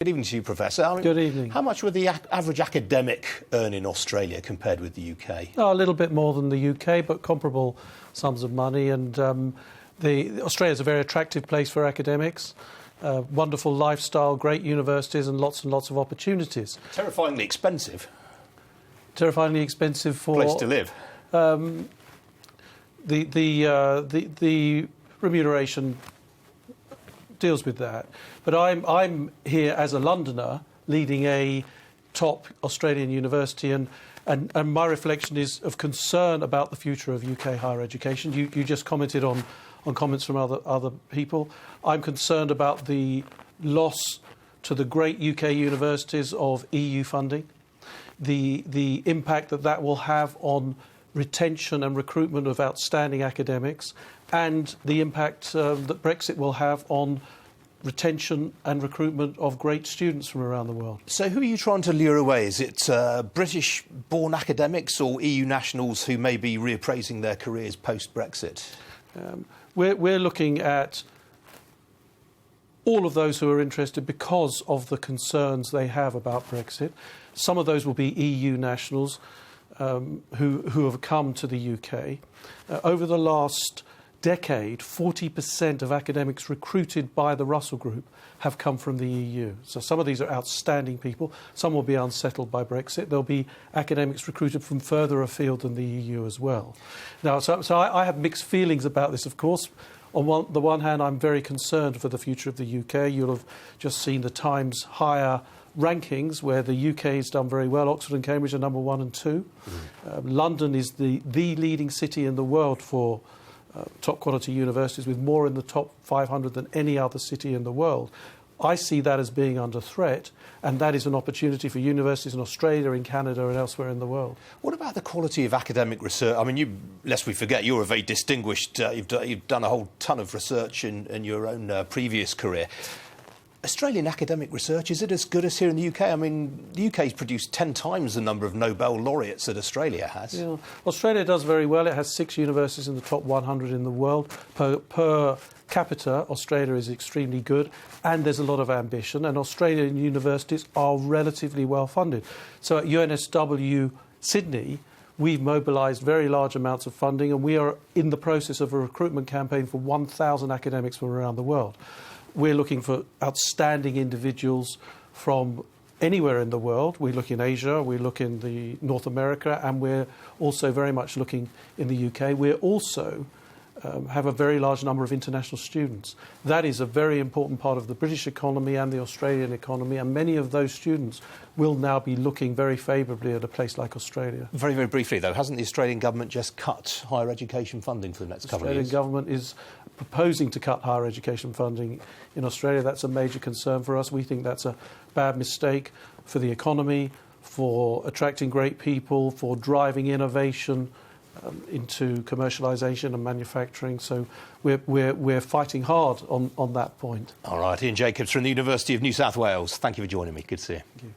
Good evening to you, Professor. Good evening. How much would the average academic earn in Australia compared with the UK? Oh, a little bit more than the UK, but comparable sums of money. And Australia is a very attractive place for academics. Wonderful lifestyle, great universities, and lots of opportunities. Terrifyingly expensive. Terrifyingly expensive for place to live. The remuneration deals with that. But I'm here as a Londoner leading a top Australian university, and my reflection is of concern about the future of UK higher education. You just commented on comments from other people. I'm concerned about the loss to the great UK universities of EU funding, the impact that will have on retention and recruitment of outstanding academics, and the impact that Brexit will have on retention and recruitment of great students from around the world. So who are you trying to lure away? Is it British-born academics or EU nationals who may be reappraising their careers post-Brexit? We're looking at all of those who are interested because of the concerns they have about Brexit. Some of those will be EU nationals who have come to the UK. Over the last decade, 40% of academics recruited by the Russell Group have come from the EU. So some of these are outstanding people. Some will be unsettled by Brexit. There'll be academics recruited from further afield than the EU as well. Now, so I have mixed feelings about this, of course. On the one hand, I'm very concerned for the future of the UK. You'll have just seen the Times higher rankings where the UK has done very well. Oxford and Cambridge are number 1 and 2. London is the leading city in the world for top quality universities, with more in the top 500 than any other city in the world. I see that as being under threat, and that is an opportunity for universities in Australia, in Canada and elsewhere in the world. What about the quality of academic research? I mean, lest we forget, you're a very distinguished, you've done a whole ton of research in your own previous career. Australian academic research, is it as good as here in the UK? I mean, the UK's produced 10 times the number of Nobel laureates that Australia has. Yeah. Australia does very well. It has 6 universities in the top 100 in the world. Per capita, Australia is extremely good, and there's a lot of ambition, and Australian universities are relatively well funded. So at UNSW Sydney, we've mobilised very large amounts of funding, and we are in the process of a recruitment campaign for 1,000 academics from around the world. We're looking for outstanding individuals from anywhere in the world. We look in Asia, we look in North America, and we're also very much looking in the UK. We're also have a very large number of international students. That is a very important part of the British economy and the Australian economy, and many of those students will now be looking very favourably at a place like Australia. Very, very briefly, though, hasn't the Australian government just cut higher education funding for the next couple of years? The Australian government is proposing to cut higher education funding in Australia. That's a major concern for us. We think that's a bad mistake for the economy, for attracting great people, for driving innovation into commercialisation and manufacturing. So we're fighting hard on that point. All right, Ian Jacobs from the University of New South Wales. Thank you for joining me. Good to see you. Thank you.